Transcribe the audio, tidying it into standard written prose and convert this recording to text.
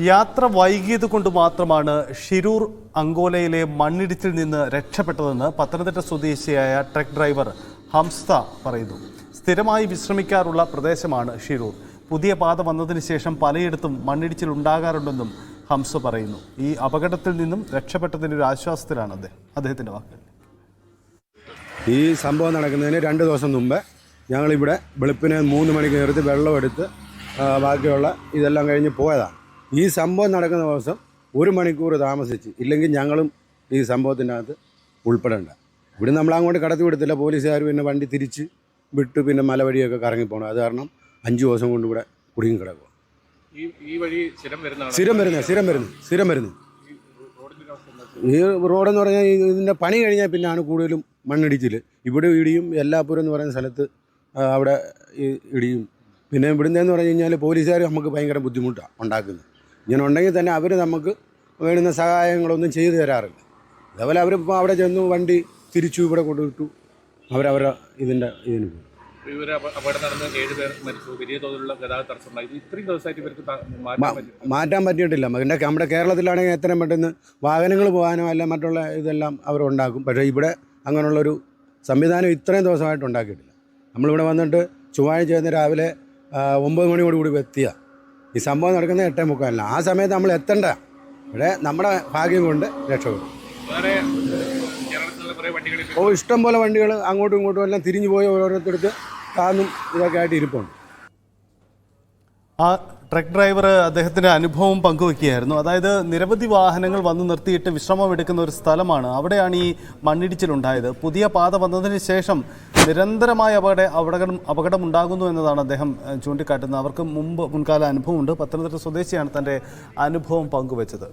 യാത്ര വൈകിയത് കൊണ്ട് മാത്രമാണ് ഷിരൂർ അങ്കോലയിലെ മണ്ണിടിച്ചിൽ നിന്ന് രക്ഷപ്പെട്ടതെന്ന് പത്തനംതിട്ട സ്വദേശിയായ ട്രക്ക് ഡ്രൈവർ ഹംസ പറയുന്നു. സ്ഥിരമായി വിശ്രമിക്കാറുള്ള പ്രദേശമാണ് ഷിരൂർ. പുതിയ പാത വന്നതിന് ശേഷം പലയിടത്തും മണ്ണിടിച്ചിൽ ഉണ്ടാകാറുണ്ടെന്നും ഹംസ പറയുന്നു. ഈ അപകടത്തിൽ നിന്നും രക്ഷപ്പെട്ടതിൻ്റെ ഒരു ആശ്വാസത്തിലാണ് അദ്ദേഹത്തിൻ്റെ വാക്കുകൾ. ഈ സംഭവം നടക്കുന്നതിന് 2 ദിവസം മുമ്പ് ഞങ്ങളിവിടെ വെളുപ്പിന് 3 മണിക്ക് നേരത്ത് വെള്ളമെടുത്ത് ബാക്കിയുള്ള ഇതെല്ലാം കഴിഞ്ഞ് പോയതാണ്. ഈ സംഭവം നടക്കുന്ന ദിവസം 1 മണിക്കൂർ താമസിച്ച് ഇല്ലെങ്കിൽ ഞങ്ങളും ഈ സംഭവത്തിൻ്റെ അകത്ത് ഉൾപ്പെടേണ്ട. ഇവിടെ നമ്മൾ അങ്ങോട്ട് കടത്തി വിടത്തില്ല. പോലീസുകാർ പിന്നെ വണ്ടി തിരിച്ച് വിട്ട് പിന്നെ മല വഴിയൊക്കെ കറങ്ങിപ്പോകണം. അത് കാരണം 5 ദിവസം കൊണ്ട് ഇവിടെ കുടുങ്ങി കിടക്കുക. സ്ഥിരം വരുന്നു. ഈ റോഡെന്ന് പറഞ്ഞാൽ ഇതിൻ്റെ പണി കഴിഞ്ഞാൽ പിന്നെയാണ് കൂടുതലും മണ്ണിടിച്ചിൽ. ഇവിടെ ഇടിയും എല്ലാപ്പുരം എന്ന് പറയുന്ന സ്ഥലത്ത് അവിടെ ഇടിയും. പിന്നെ ഇവിടുന്നതെന്ന് പറഞ്ഞു കഴിഞ്ഞാൽ പോലീസുകാർ നമുക്ക് ഭയങ്കര ബുദ്ധിമുട്ടാണ് ഉണ്ടാക്കുന്നത്. ഇങ്ങനെ ഉണ്ടെങ്കിൽ തന്നെ അവർ നമുക്ക് വേണ്ടുന്ന സഹായങ്ങളൊന്നും ചെയ്തു തരാറില്ല. അതേപോലെ അവരിപ്പോൾ അവിടെ ചെന്നു വണ്ടി തിരിച്ചു ഇവിടെ കൊണ്ടുവിട്ടു. അവരവരുടെ ഇതിന് പോകും. മാറ്റാൻ പറ്റിയിട്ടില്ല. പിന്നെ നമ്മുടെ കേരളത്തിലാണെങ്കിൽ എത്രയും പെട്ടെന്ന് വാഹനങ്ങൾ പോകാനോ അല്ല മറ്റുള്ള ഇതെല്ലാം അവരുണ്ടാക്കും. പക്ഷേ ഇവിടെ അങ്ങനെയുള്ളൊരു സംവിധാനം ഇത്രയും ദിവസമായിട്ട് ഉണ്ടാക്കിയിട്ടില്ല. നമ്മളിവിടെ വന്നിട്ട് ചൊവ്വാഴ്ച രാവിലെ 9 മണിയോടുകൂടി എത്തിയ ഈ സംഭവം നടക്കുന്നത് 8:45. ആ സമയത്ത് നമ്മൾ എത്തണ്ട. പക്ഷേ നമ്മുടെ ഭാഗ്യം കൊണ്ട് രക്ഷപ്പെടും. ഇഷ്ടം പോലെ വണ്ടികൾ അങ്ങോട്ടും ഇങ്ങോട്ടും എല്ലാം തിരിഞ്ഞു പോയി ഓരോരുത്തർക്ക് താന്നും ഇതൊക്കെ ആയിട്ട് ഇരിപ്പുണ്ട്. ആ ട്രക്ക് ഡ്രൈവർ അദ്ദേഹത്തിൻ്റെ അനുഭവം പങ്കുവയ്ക്കുകയായിരുന്നു. അതായത് നിരവധി വാഹനങ്ങൾ വന്ന് നിർത്തിയിട്ട് വിശ്രമമെടുക്കുന്ന ഒരു സ്ഥലമാണ്. അവിടെയാണ് ഈ മണ്ണിടിച്ചിലുണ്ടായത്. പുതിയ പാത വന്നതിന് ശേഷം നിരന്തരമായ അപകടം ഉണ്ടാകുന്നു എന്നതാണ് അദ്ദേഹം ചൂണ്ടിക്കാട്ടുന്നത്. അവർക്ക് മുൻകാല അനുഭവമുണ്ട്. പത്തനംതിട്ട സ്വദേശിയാണ് തൻ്റെ അനുഭവം പങ്കുവച്ചത്.